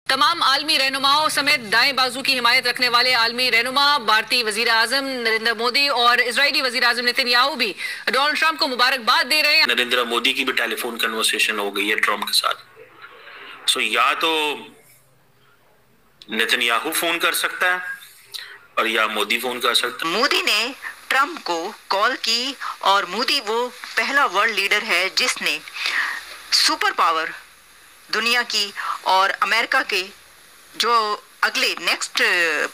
तमाम आलमी रहनुमाओं समेत दाएं बाजू की हिमायत रखने वाले आलमी रहनुमा भारतीय वजीर आजम नरेंद्र मोदी और इजरायली वजीर आजम नेतन्याहू भी डोनाल्ड ट्रंप को मुबारकबाद दे रहे हैं। नरेंद्र मोदी की भी टेलीफोन कन्वर्सेशन हो गई है ट्रंप के साथ। सो या तो नेतन्याहू फोन कर सकता है और या मोदी फोन कर सकता है। मोदी ने ट्रंप को कॉल की और मोदी वो पहला वर्ल्ड लीडर है जिसने सुपर पावर दुनिया की और अमेरिका के जो अगले नेक्स्ट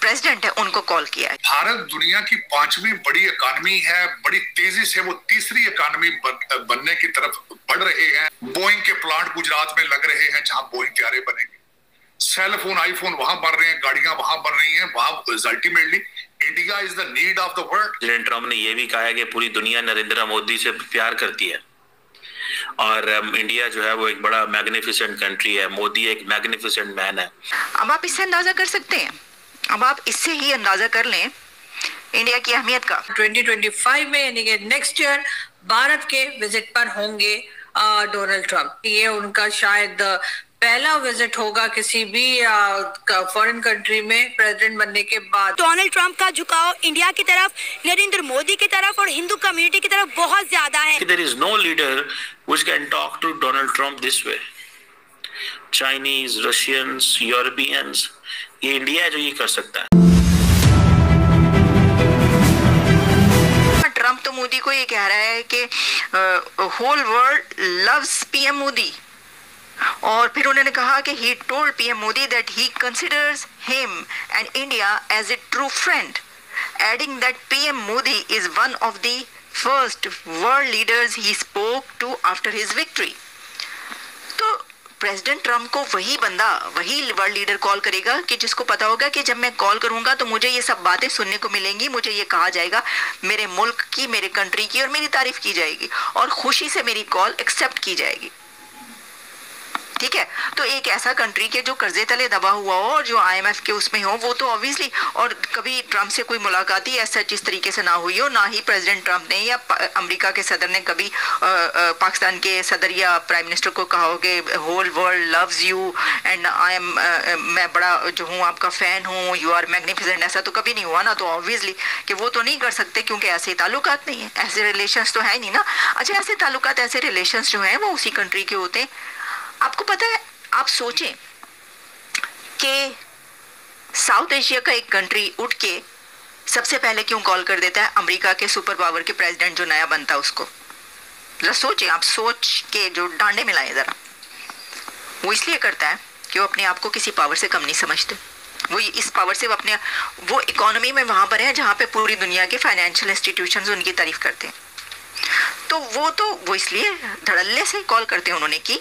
प्रेसिडेंट है उनको कॉल किया है। भारत दुनिया की 5वीं बड़ी इकोनॉमी है, बड़ी तेजी से वो तीसरी इकोनॉमी बनने की तरफ बढ़ रहे हैं। बोइंग के प्लांट गुजरात में लग रहे हैं जहां बोइंग प्यारे बनेंगे, सेल फोन आईफोन वहां बन रहे हैं, गाड़ियां वहां बन रही हैं। वहां ultimately India is the need of the world. President Trump ने यह भी कहा है कि पूरी दुनिया नरेंद्र मोदी से प्यार करती है और इंडिया जो है वो एक बड़ा मैग्निफिसेंट कंट्री है, मोदी एक मैग्निफिसेंट मैन है। अब आप इससे अंदाजा कर सकते हैं, अब आप इससे ही अंदाजा कर लें इंडिया की अहमियत का। 2025 में यानी कि नेक्स्ट ईयर भारत के विजिट पर होंगे डोनाल्ड ट्रंप। ये उनका शायद पहला विजिट होगा किसी भी फॉरेन कंट्री में प्रेसिडेंट बनने के बाद। डोनाल्ड ट्रंप का झुकाव इंडिया की तरफ, नरेंद्र मोदी की तरफ और हिंदू कम्युनिटी की तरफ बहुत ज्यादा है। There is no leader which can talk to Donald Trump this way. Chinese, Russians, Europeans, ये इंडिया है जो ये कर सकता है। ट्रंप तो मोदी को ये कह रहा है कि whole world loves PM Modi, और फिर उन्होंने कहा कि he told PM Modi that he considers him and India as a true friend, adding that PM Modi is one of the first world leaders he spoke to after his victory. तो president Trump को वही बंदा, वही world leader call करेगा कि जिसको पता होगा कि जब मैं कॉल करूंगा तो मुझे ये सब बातें सुनने को मिलेंगी, मुझे ये कहा जाएगा मेरे मुल्क की, मेरे कंट्री की, और मेरी तारीफ की जाएगी और खुशी से मेरी कॉल एक्सेप्ट की जाएगी। ठीक है, तो एक ऐसा कंट्री के जो कर्जे तले दबा हुआ हो और जो IMF के उसमें हो, वो तो ऑब्वियसली, और कभी ट्रंप से कोई मुलाकात ही ऐसा जिस तरीके से ना हुई हो, ना ही प्रेसिडेंट ट्रंप ने या अमेरिका के सदर ने कभी पाकिस्तान के सदर या प्राइम मिनिस्टर को कहा हो कि whole world loves you and मैं बड़ा जो हूँ आपका फैन हूँ, यू आर मैग्निफिसेंट, ऐसा तो कभी नहीं हुआ ना। तो ऑब्वियसली कि वो तो नहीं कर सकते क्योंकि ऐसे ताल्लुकात नहीं है, ऐसे रिलेशंस तो है नहीं ना। अच्छा, ऐसे ताल्लुकात, ऐसे रिलेशंस जो हैं वो उसी कंट्री के होते हैं। आपको पता है, आप सोचें कि साउथ एशिया का एक कंट्री उठ के सबसे पहले क्यों कॉल कर देता है अमेरिका के सुपर पावर के प्रेसिडेंट जो नया बनता है उसको। जरा सोचें, आप सोच के जो डांडे मिलाएं जरा। वो इसलिए करता है कि वो अपने आप को किसी पावर से कम नहीं समझते। वो इस पावर से वो इकोनॉमी में वहां पर है जहां पे पूरी दुनिया के फाइनेंशियल इंस्टीट्यूशंस उनकी तारीफ करते हैं। तो वो इसलिए धड़ल्ले से कॉल करते हैं उन्होंने की